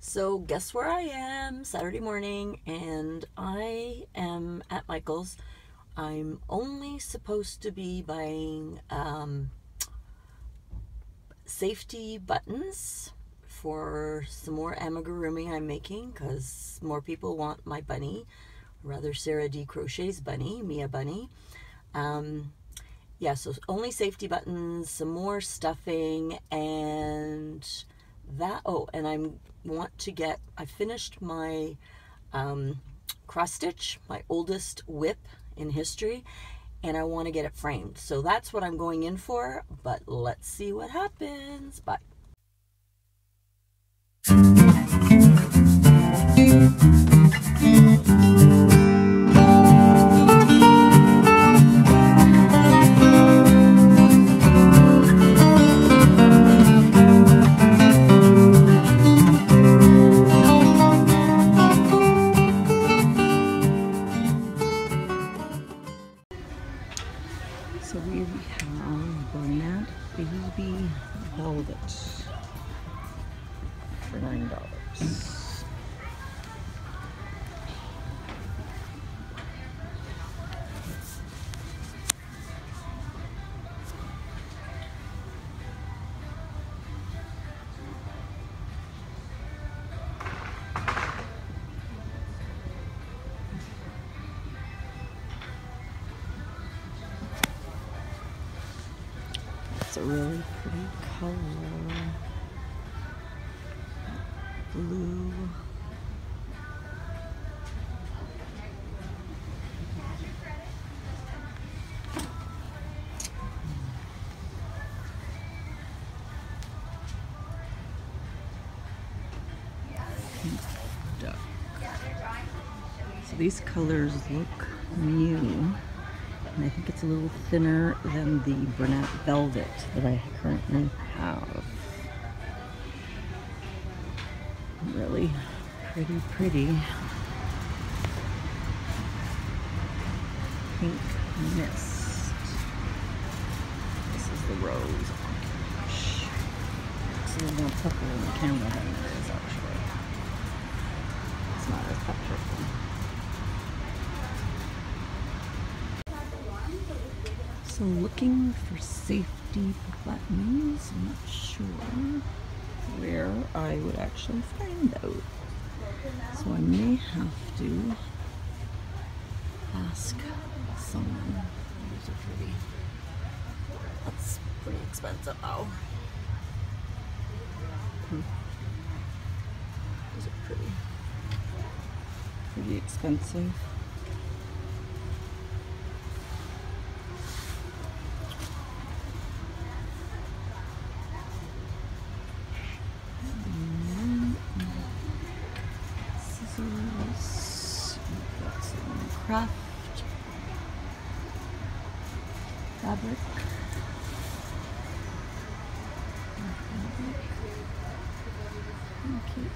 So guess where I am? Saturday morning, and I am at Michael's. I'm only supposed to be buying safety buttons for some more amigurumi I'm making because more people want my bunny, rather Sarah D. Crochet's bunny, Mia bunny. Yeah, so only safety buttons, some more stuffing, and that. Oh, and I finished my cross stitch, my oldest whip in history, and I want to get it framed. So that's what I'm going in for, but let's see what happens. Bye. So we have Bernat Baby Velvet for $9. It's a really pretty color. Blue. Pink duck. So these colors look new, and I think it's a little thinner than the Bernat Velvet that I currently have. Really pretty pink mist. This is the rose. Oh gosh. It's a little more purple in the camera than it is actually. It's not as purple. So looking for safety buttons. I'm not sure where I would actually find those. So I may have to ask someone. These are pretty. That's pretty expensive though. These are pretty expensive. We've got some craft fabric. Okay.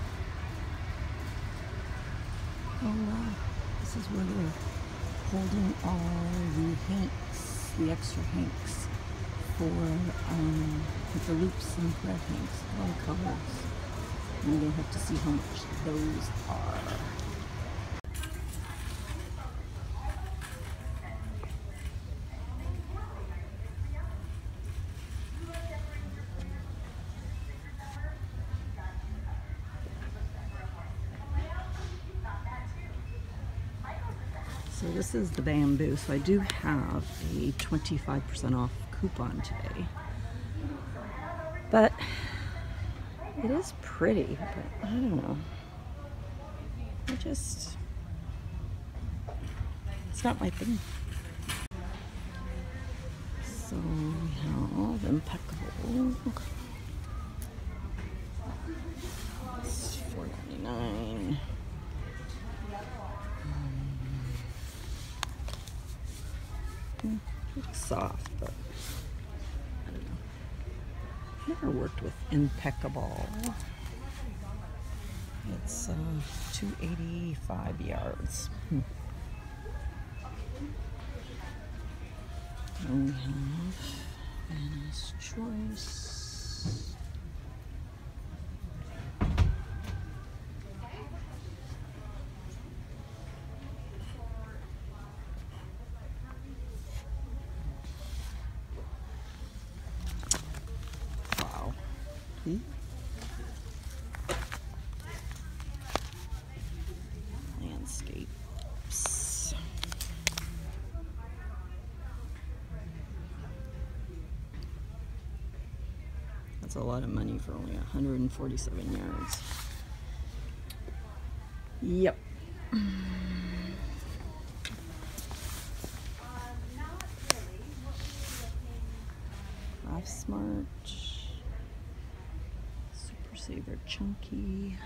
Oh wow, this is where they're holding all the hanks, the extra hanks for with the loops and thread hanks, all the colors. And you'll have to see how much those are. So this is the bamboo. So I do have a 25% off coupon today. But it is pretty, but I don't know. It's not my thing. So we have Impeccable. It's $4.99. Looks soft, but I don't know. Never worked with Impeccable. It's 285 yards. And we have Anna's Choice. That's a lot of money for only 147 yards. Yep. Life Smart, Super Saver Chunky,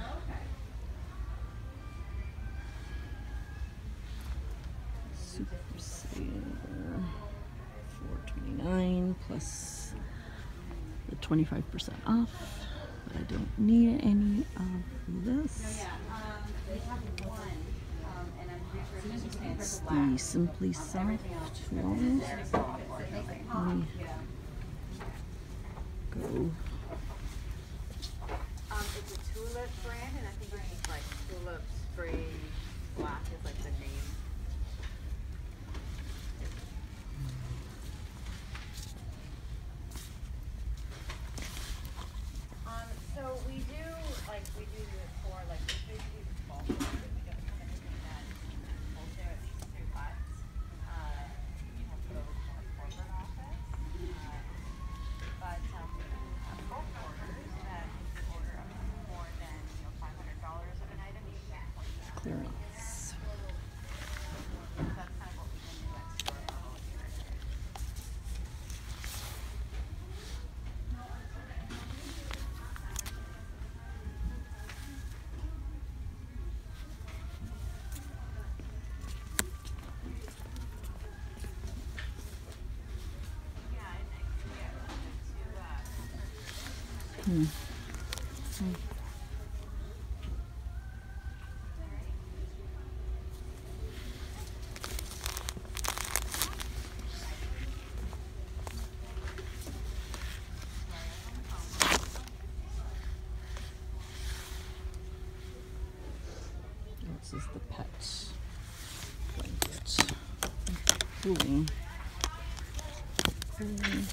Super Saver $4.29 plus the 25% off. But I don't need any of this. It's the Simply Soft wallet. Go. It's a Tulip brand, and I think it's like Tulip Spray Black is like the name. So we do it for like we do small orders. We don't have anything that wholesale at least through us. You have to go to our corporate office. But we do have bulk orders that if you order up to more than $500 of an item, you get Clearance. So that's kind of what we can do at store level here. This is the pet blanket. Cooling. Plaid.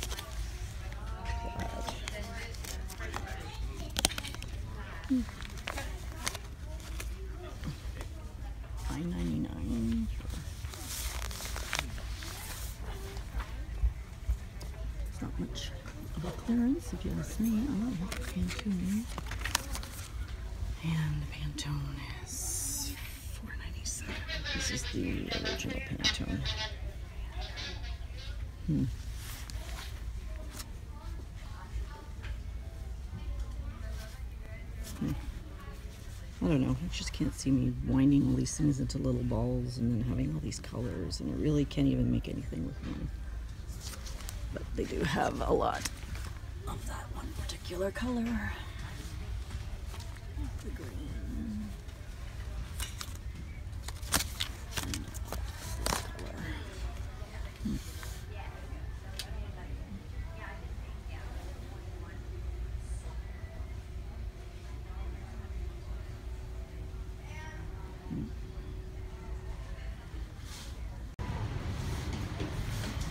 $9.99. It's not much of a clearance if you ask me. I don't have Pantone. And Pantone is $4.97. This is the original Pantone. I don't know, I just can't see me winding all these things into little balls and then having all these colors, and I really can't even make anything with one. But they do have a lot of that one particular color. The green. And this color.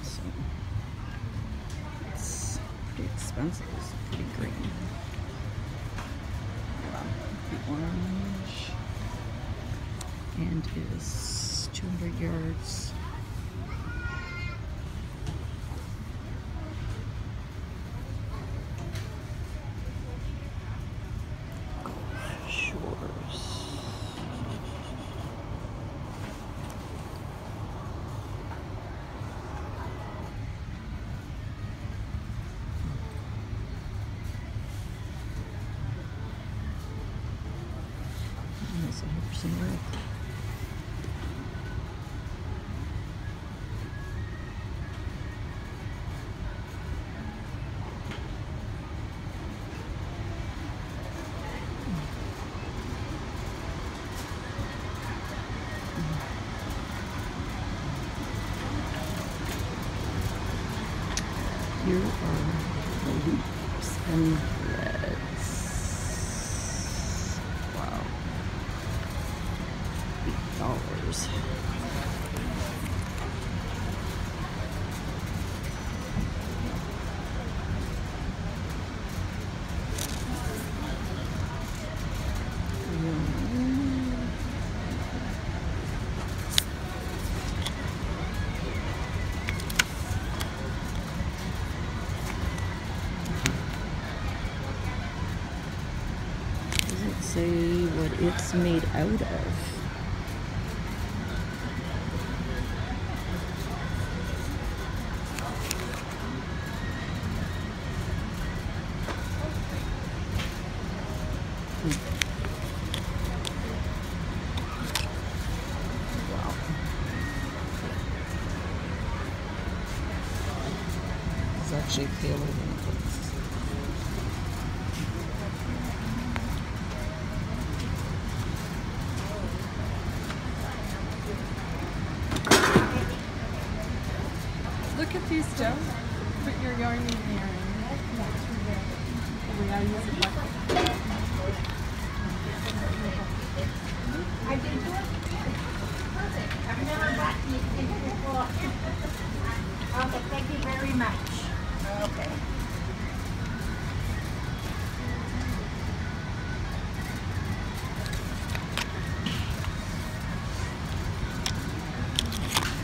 So it's pretty expensive. It's pretty green. The orange, and it is 200 yards. Gulf Shores. That's 100% right. Here are the loops and threads. Wow. $8. see what it's made out of. Wow. It's actually paler than it looks. Look at these, Joe. Put your yarn in there. We gotta use a bucket. I did do it. Perfect. I've never gotten anything before. Okay, thank you very much. Okay.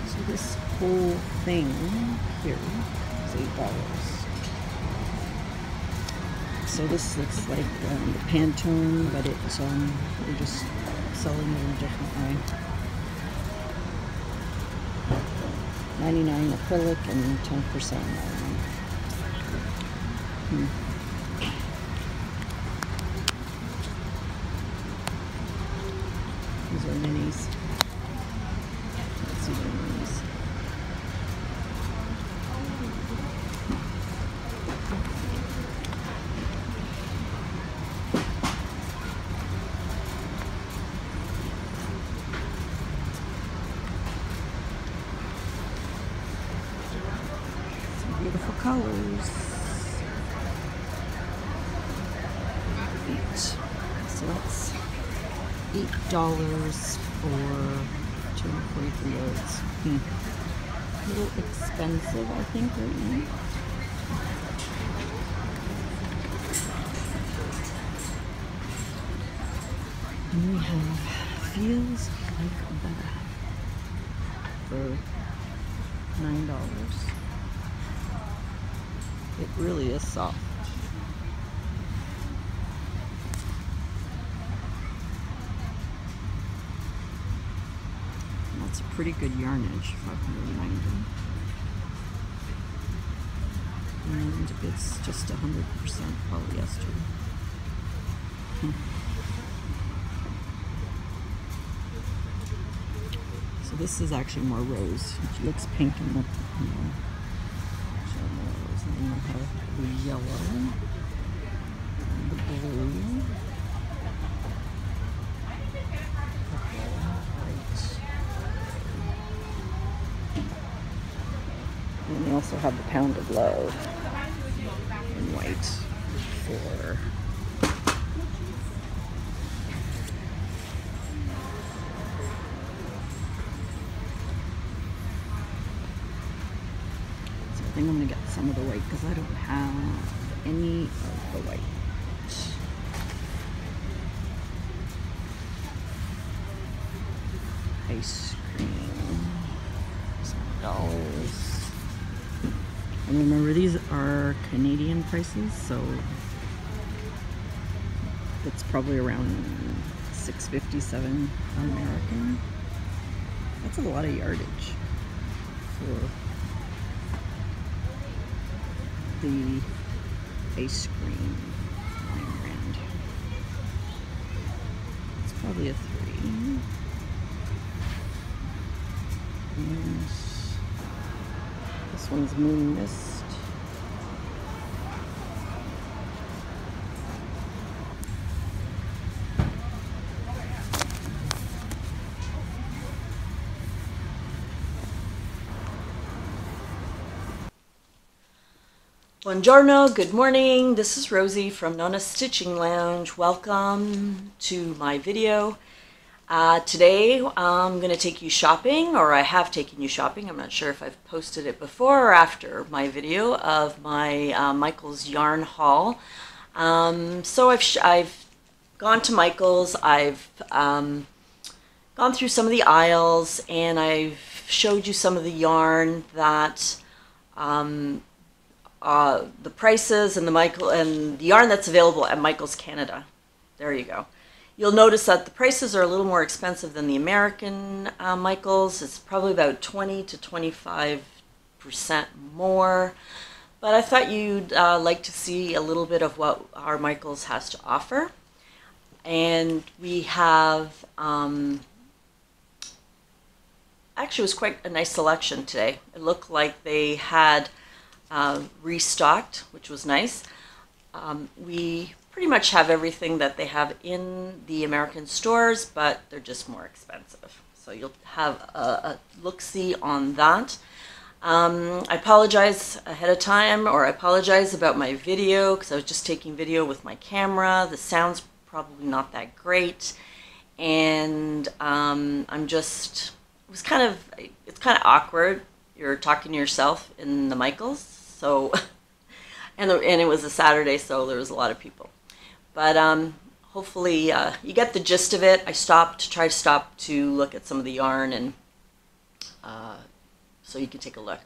So this whole thing here is $8. So this looks like the Pantone, but we're just selling it in a different way. 99 acrylic and 10% nylon. These are minis. Let's see the minis. Beautiful colors. So that's $8 for 243 yards. A little expensive, I think, right now. And we have Feels Like a Bath for $9. It really is soft. And that's a pretty good yardage, 590. And it's just 100% polyester. So this is actually more rose. It looks pink in the, and then we'll have the yellow and the blue, white. And we also have the Pound of Love in white for I think I'm going to get some of the white because I don't have any of the white. Ice cream, $7. And remember, these are Canadian prices, so it's probably around $6.57 American. That's a lot of yardage for the ice cream 9 grand. It's probably a 3. And this one's Moon Mist. Buongiorno, good morning. This is Rosie from Nonna Stitching Lounge. Welcome to my video. Today I'm going to take you shopping, or I have taken you shopping. I'm not sure if I've posted it before or after my video of my Michael's yarn haul. So I've gone to Michael's, I've gone through some of the aisles, and I've showed you some of the yarn that the prices and the yarn that's available at Michael's Canada. There you go. You'll notice that the prices are a little more expensive than the American Michaels. It's probably about 20 to 25% more. But I thought you'd like to see a little bit of what our Michaels has to offer. And we have, actually it was quite a nice selection today. It looked like they had restocked, which was nice. We pretty much have everything that they have in the American stores, but they're just more expensive. So you'll have a look-see on that. I apologize ahead of time, or I apologize about my video because I was just taking video with my camera. The sound's probably not that great, and it's kind of awkward. You're talking to yourself in the Michaels, so and it was a Saturday, so there was a lot of people. But hopefully you get the gist of it. I tried to stop to look at some of the yarn, and so you can take a look.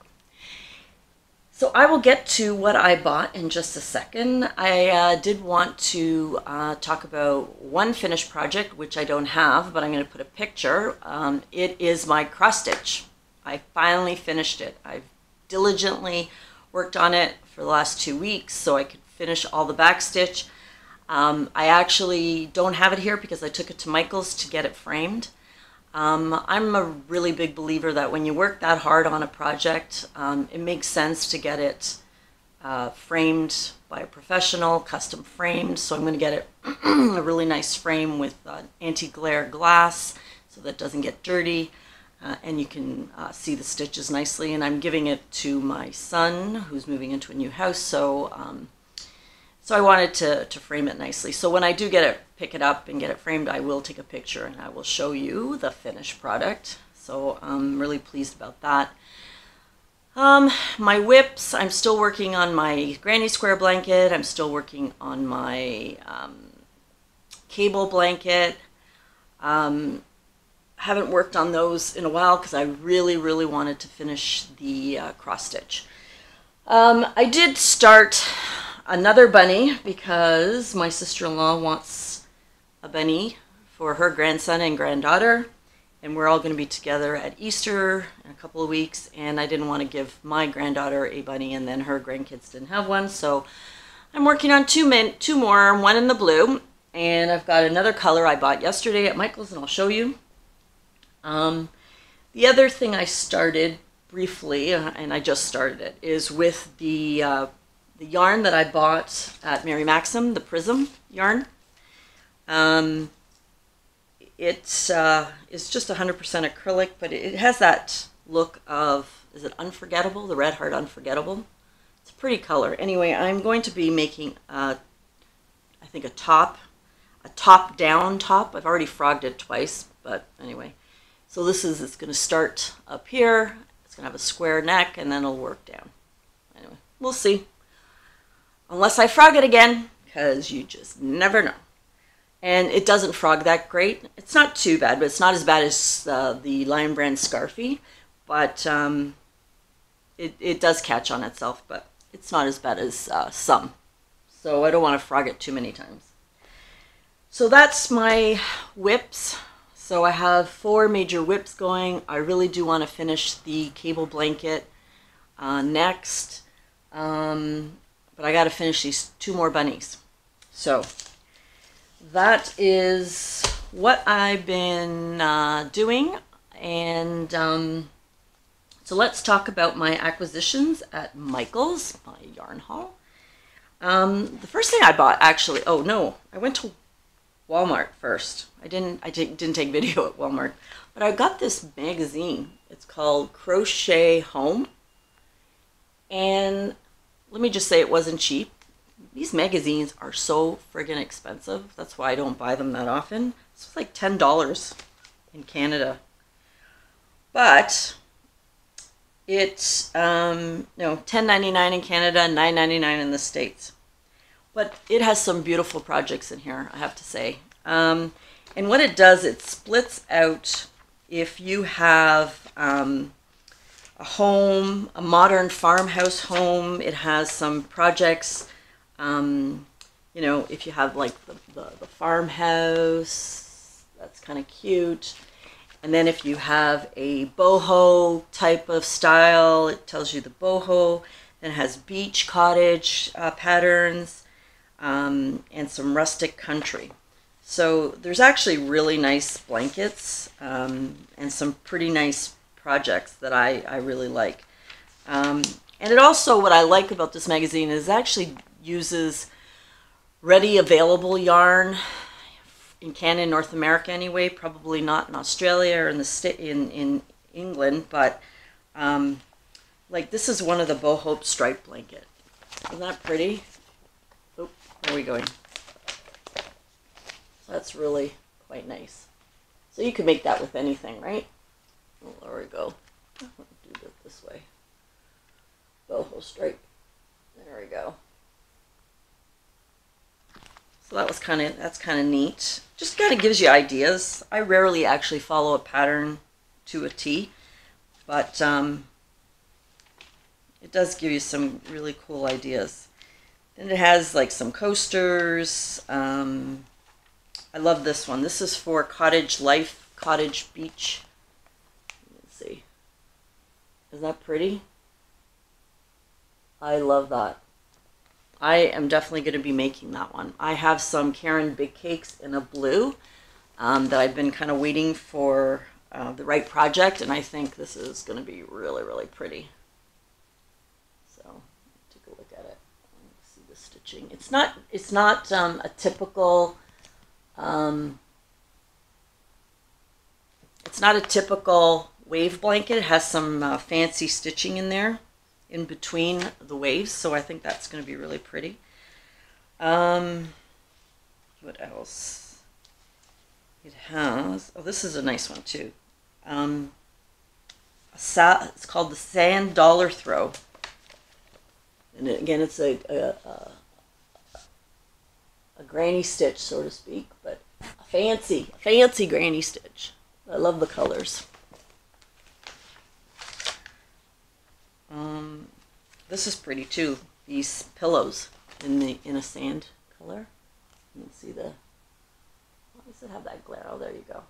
So I will get to what I bought in just a second. I did want to talk about one finished project, which I don't have, but I'm going to put a picture. It is my cross stitch. I finally finished it. I've diligently worked on it for the last 2 weeks so I could finish all the back stitch. I actually don't have it here because I took it to Michael's to get it framed. I'm a really big believer that when you work that hard on a project, it makes sense to get it framed by a professional, custom framed. So I'm going to get it a really nice frame with anti-glare glass so that it doesn't get dirty, and you can see the stitches nicely. And I'm giving it to my son who's moving into a new house, so I wanted to frame it nicely. So when I do pick it up and get it framed, I will take a picture and I will show you the finished product. So I'm really pleased about that. My whips, I'm still working on my granny square blanket. I'm still working on my cable blanket. Haven't worked on those in a while because I really wanted to finish the cross stitch. I did start another bunny because my sister-in-law wants a bunny for her grandson and granddaughter, and we're all going to be together at Easter in a couple of weeks, and I didn't want to give my granddaughter a bunny and then her grandkids didn't have one, so I'm working on two more, one in the blue, and I've got another color I bought yesterday at Michael's, and I'll show you. The other thing I started briefly, and I just started it, is with the yarn that I bought at Mary Maxim, the Prism yarn. It is just 100% acrylic, but it has that look of, is it Unforgettable? The Red Heart Unforgettable. It's a pretty color. Anyway, I'm going to be making, I think, a top-down top. I've already frogged it twice, but anyway. So it's going to start up here. It's going to have a square neck, and then it'll work down. Anyway, we'll see. Unless I frog it again, because you just never know. And it doesn't frog that great. It's not too bad, but it's not as bad as the Lion Brand Scarfie. But it does catch on itself, but it's not as bad as some. So I don't want to frog it too many times. So that's my whips. So I have 4 major whips going. I really do want to finish the cable blanket next. But I got to finish these 2 more bunnies. So that is what I've been doing. And so let's talk about my acquisitions at Michael's, my yarn haul. The first thing I bought, actually, oh no, I went to Walmart first. I didn't take video at Walmart, but I got this magazine. It's called Crochet Home, and let me just say it wasn't cheap. These magazines are so friggin' expensive. That's why I don't buy them that often. It's like $10 in Canada, but it's no, $10.99 in Canada, $9.99 in the States. But it has some beautiful projects in here, I have to say. And what it does, it splits out if you have a home, a modern farmhouse home. It has some projects you know, if you have like the farmhouse, that's kind of cute. And then if you have a boho type of style, it tells you the boho. Then it has beach cottage patterns and some rustic country. So there's actually really nice blankets and some pretty nice projects that I really like. And it also, what I like about this magazine is it actually uses ready available yarn in Canada, North America anyway, probably not in Australia or in the in England, but like this is one of the boho stripe blanket. Isn't that pretty? Oh, where are we going? So that's really quite nice. So you can make that with anything, right? Oh, there we go. I'll do it this way. Boho stripe. There we go. So that's kind of neat. Just kind of gives you ideas. I rarely actually follow a pattern to a T, but it does give you some really cool ideas. Then it has like some coasters. I love this one. This is for Cottage Life, Cottage Beach. Let's see. Isn't that pretty? I love that. I am definitely going to be making that one. I have some Karen Big Cakes in a blue that I've been kind of waiting for the right project, and I think this is going to be really, really pretty. So take a look at it. See the stitching. It's not a typical. It's not a typical wave blanket. It has some fancy stitching in there, in between the waves, so I think that's going to be really pretty. What else? It has, oh, this is a nice one too. It's called the Sand Dollar Throw, and again, it's a granny stitch, so to speak, but a fancy granny stitch. I love the colors. This is pretty too. These pillows in a sand color. You can see why does it have that glare? Oh, there you go.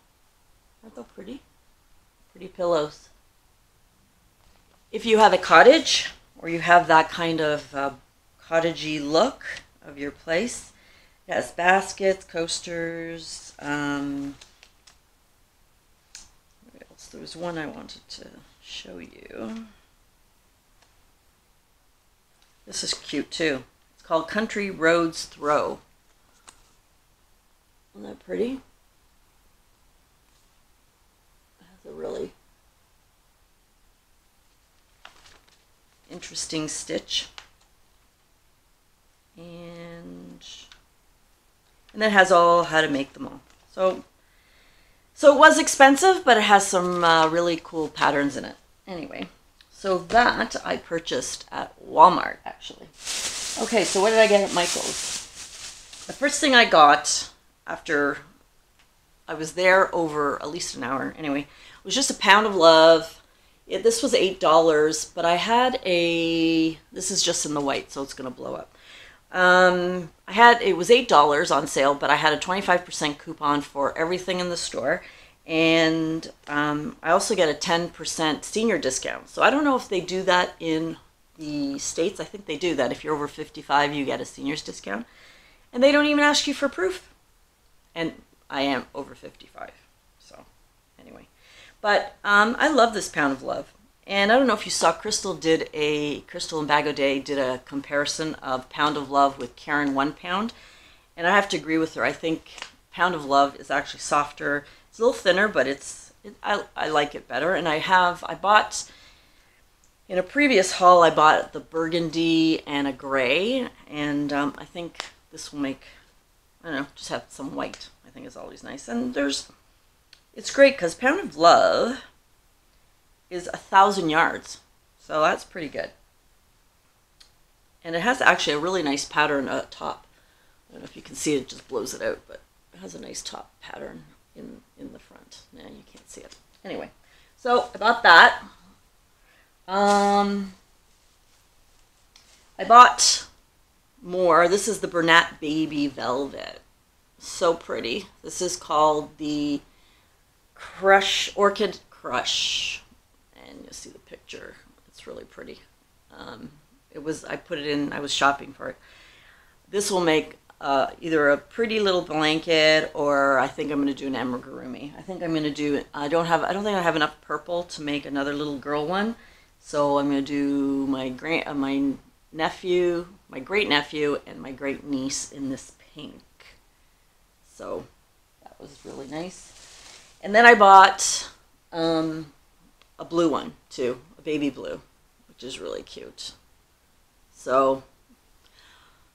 Aren't they pretty? Pretty pillows. If you have a cottage or you have that kind of cottagey look of your place, it has baskets, coasters. What else? There was one I wanted to show you. This is cute too. It's called Country Roads Throw. Isn't that pretty? It has a really interesting stitch. And that has all how to make them all. So it was expensive, but it has some really cool patterns in it. Anyway. So that I purchased at Walmart, actually. Okay, so what did I get at Michael's? The first thing I got after I was there over at least an hour, anyway, was just a pound of love. This was $8, but I had this is just in the white, so it's going to blow up. It was $8 on sale, but I had a 25% coupon for everything in the store. And I also get a 10% senior discount. So I don't know if they do that in the States. I think they do that. If you're over 55, you get a senior's discount. And they don't even ask you for proof. And I am over 55. So anyway. But I love this pound of love. And I don't know if you saw, Crystal and Bag O'Day did a comparison of Pound of Love with Karen 1 Pound. And I have to agree with her. I think Pound of Love is actually softer. It's a little thinner, but I like it better. And I bought, in a previous haul, I bought the burgundy and a gray. And I think this will make, I don't know, just have some white. I think is always nice. And it's great because Pound of Love is 1,000 yards. So that's pretty good. And it has actually a really nice pattern at top. I don't know if you can see it, just blows it out, but it has a nice top pattern in the front. Nah, you can't see it. Anyway, so I bought that. I bought more. This is the Bernat Baby Velvet. So pretty. This is called the Orchid Crush. And you'll see the picture. It's really pretty. I put it in, I was shopping for it. This will make either a pretty little blanket, or I think I'm going to do an amigurumi. I think I'm going to do, I don't think I have enough purple to make another little girl one. So I'm going to do my great nephew, and my great niece in this pink. So that was really nice. And then I bought a blue one too, a baby blue, which is really cute. So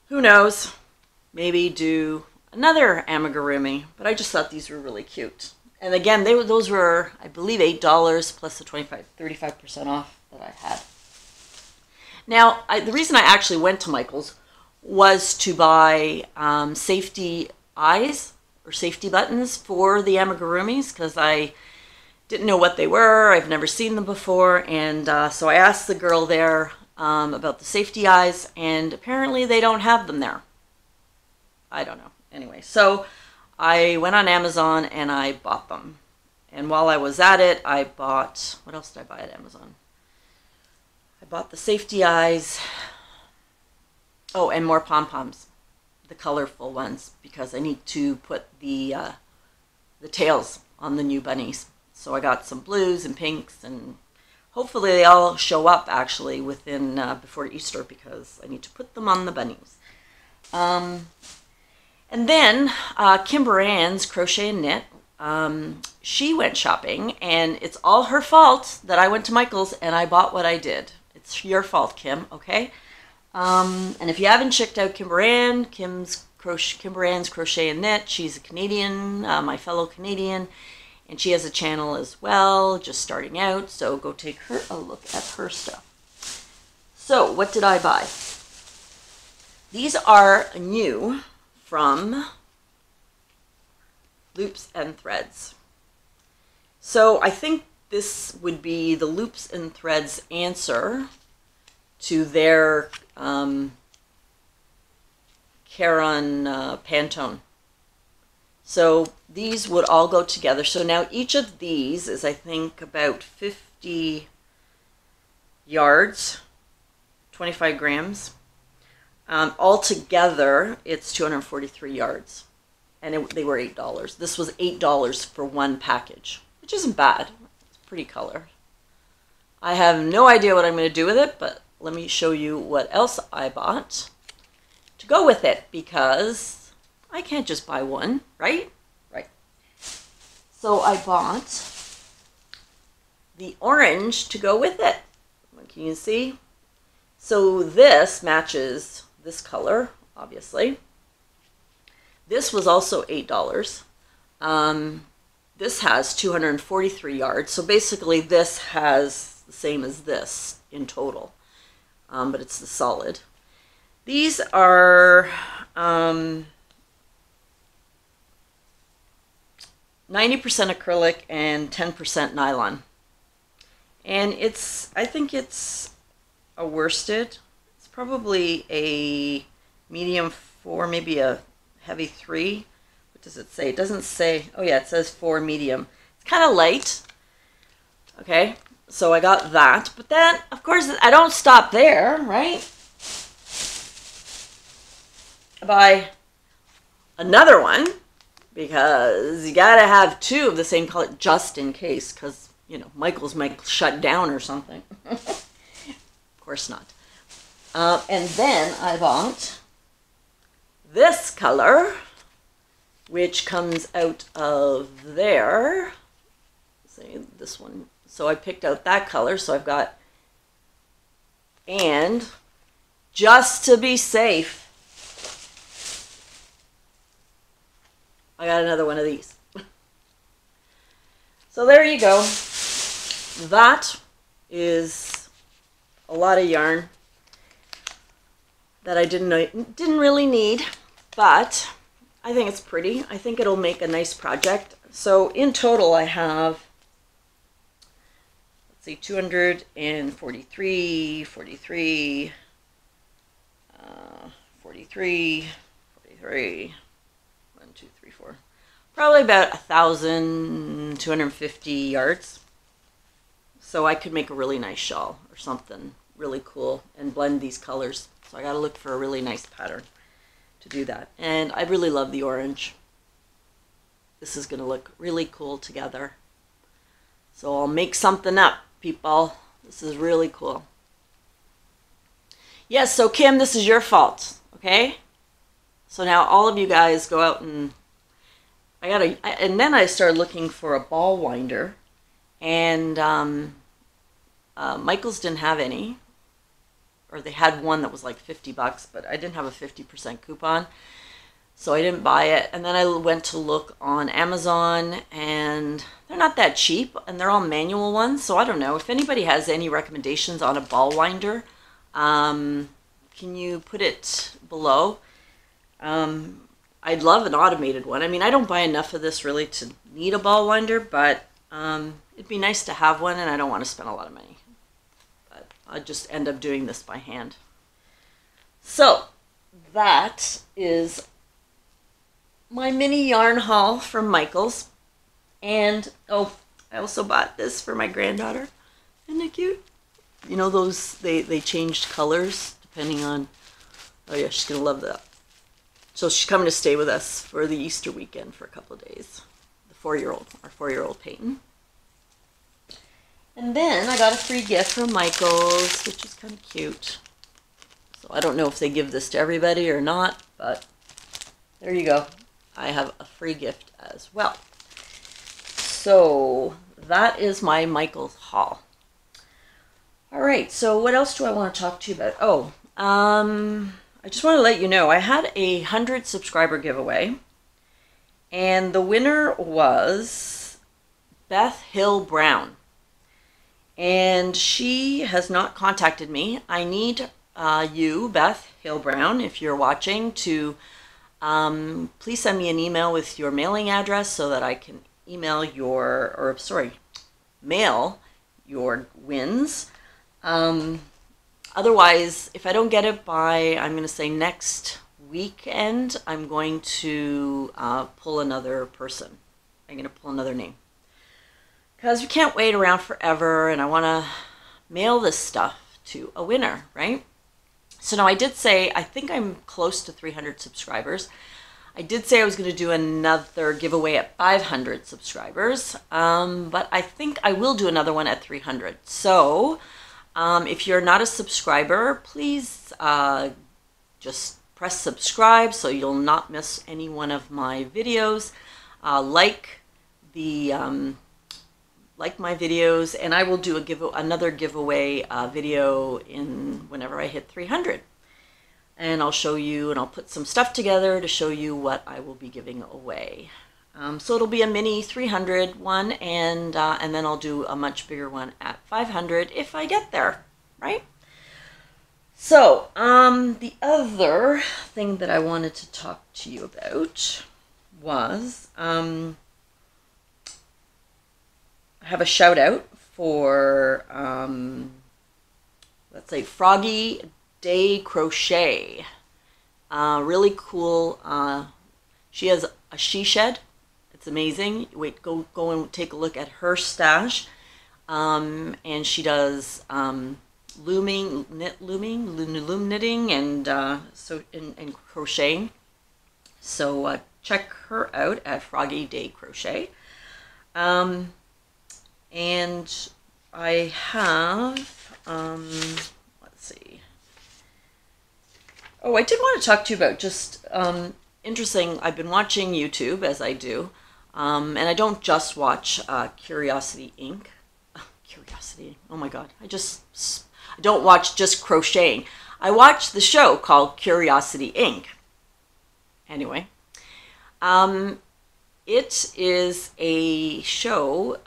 who knows, maybe do another amigurumi, but I just thought these were really cute. And again, those were, I believe, $8 plus the 35% off that I had. Now, the reason I actually went to Michael's was to buy safety eyes or safety buttons for the amigurumis, because I didn't know what they were. I've never seen them before, and so I asked the girl there about the safety eyes, and apparently they don't have them there. I don't know. Anyway, so I went on Amazon and I bought them. And while I was at it, I bought, what else did I buy at Amazon? I bought the safety eyes. Oh, and more pom-poms, the colorful ones, because I need to put the tails on the new bunnies. So I got some blues and pinks, and hopefully they all show up actually within before Easter, because I need to put them on the bunnies. And then Kimber Ann's Crochet and Knit, she went shopping, and it's all her fault that I went to Michael's and I bought what I did. It's your fault, Kim, okay? And if you haven't checked out Kimber Ann, Kimber Ann's Crochet and Knit, she's a Canadian, my fellow Canadian, and she has a channel as well, just starting out, so go take her a look at her stuff. So, what did I buy? These are new from Loops and Threads. So I think this would be the Loops and Threads answer to their Caron Pantone. So these would all go together. So now each of these is, I think, about 50 yards, 25 grams. Altogether, it's 243 yards, and they were $8. This was $8 for one package, which isn't bad. It's pretty color. I have no idea what I'm going to do with it, but let me show you what else I bought to go with it, because I can't just buy one, right? Right. So I bought the orange to go with it. What can you see? So this matches this color, obviously. This was also $8. This has 243 yards. So basically this has the same as this in total, but it's the solid. These are 90% acrylic and 10% nylon. And I think it's a worsted. It's probably a medium 4, maybe a heavy 3. What does it say? It doesn't say. Oh yeah, it says 4 medium. It's kind of light. Okay, so I got that. But then, of course, I don't stop there, right? I buy another one, because you gotta have 2 of the same color just in case, because, you know, Michael's might shut down or something. Of course not. And then I bought this color, which comes out of there. See, this one. So I picked out that color. So I've got, and just to be safe, I got another one of these. So there you go. That is a lot of yarn that I didn't really need, but I think it's pretty. I think it'll make a nice project. So in total I have, let's see, 243, 43, 43, 43, 1, 2, 3, 4. Probably about 1,250 yards. So I could make a really nice shawl or something really cool and blend these colors. So I got to look for a really nice pattern to do that. And I really love the orange. This is going to look really cool together. So I'll make something up, people. This is really cool. Yes, so Kim, this is your fault, okay? So now all of you guys go out and and then I started looking for a ball winder, and Michael's didn't have any, or they had one that was like $50, but I didn't have a 50% coupon. So I didn't buy it. And then I went to look on Amazon, and they're not that cheap, and they're all manual ones. So I don't know. If anybody has any recommendations on a ball winder, can you put it below? I'd love an automated one. I mean, I don't buy enough of this really to need a ball winder, but it'd be nice to have one, and I don't want to spend a lot of money. But I just end up doing this by hand. So that is my mini yarn haul from Michael's. And oh, I also bought this for my granddaughter. Isn't it cute? You know those, they changed colors depending on, oh yeah, she's gonna love that. So she's coming to stay with us for the Easter weekend for a couple of days. The 4-year-old, our 4-year-old Peyton. And then I got a free gift from Michael's, which is kind of cute. So I don't know if they give this to everybody or not, but there you go. I have a free gift as well. So that is my Michael's haul. All right, so what else do I want to talk to you about? Oh, I just want to let you know I had a 100 subscriber giveaway, and the winner was Beth Hill Brown, and she has not contacted me. I need you, Beth Hill Brown, if you're watching, to please send me an email with your mailing address so that I can email mail your wins. Otherwise, if I don't get it by, I'm going to say next weekend, I'm going to pull another person. I'm going to pull another name. Because we can't wait around forever, and I want to mail this stuff to a winner, right? So now I did say, I think I'm close to 300 subscribers. I did say I was going to do another giveaway at 500 subscribers, but I think I will do another one at 300. So if you're not a subscriber, please just press subscribe so you'll not miss any one of my videos. Like my videos, and I will do another giveaway video whenever I hit 300. And I'll show you, and I'll put some stuff together to show you what I will be giving away. So it'll be a mini 300 one, and then I'll do a much bigger one at 500 if I get there, right? So the other thing that I wanted to talk to you about was I have a shout out for let's say Froggy Day Crochet. Really cool. She has a she shed. It's amazing. Wait, go and take a look at her stash. And she does loom knitting, and and crocheting. So check her out at Froggy Day Crochet. And I have let's see. Oh, I did want to talk to you about just interesting. I've been watching YouTube, as I do, and I don't just watch Curiosity Inc. Curiosity. Oh my God! I don't watch just crocheting. I watch the show called Curiosity Inc. Anyway, it is a show,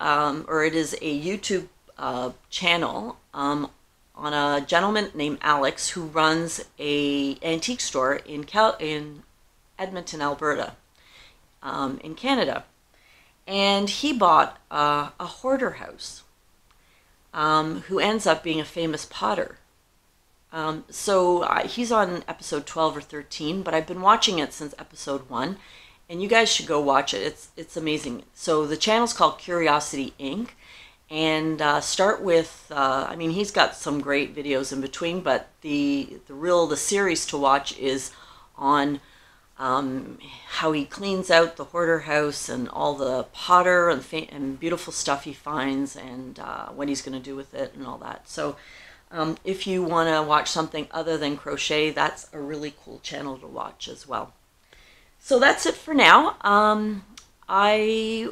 or it is a YouTube channel on a gentleman named Alex who runs a antique store in Edmonton, Alberta, in Canada. And he bought a hoarder house, who ends up being a famous potter. He's on episode 12 or 13, but I've been watching it since episode 1, and you guys should go watch it. It's amazing. So the channel's called Curiosity Inc. And start with, I mean, he's got some great videos in between, but the series to watch is on how he cleans out the hoarder house and all the potter and beautiful stuff he finds, and what he's going to do with it and all that. So if you want to watch something other than crochet, that's a really cool channel to watch as well. So that's it for now. I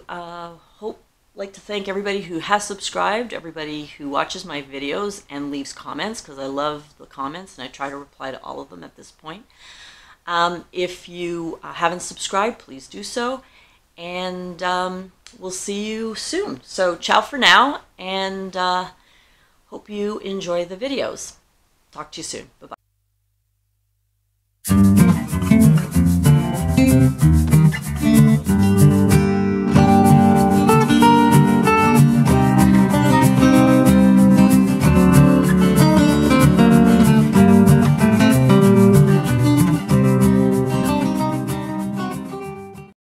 like to thank everybody who has subscribed, everybody who watches my videos and leaves comments, because I love the comments and I try to reply to all of them at this point. If you haven't subscribed, please do so, and we'll see you soon. So ciao for now, and hope you enjoy the videos. Talk to you soon. Bye-bye.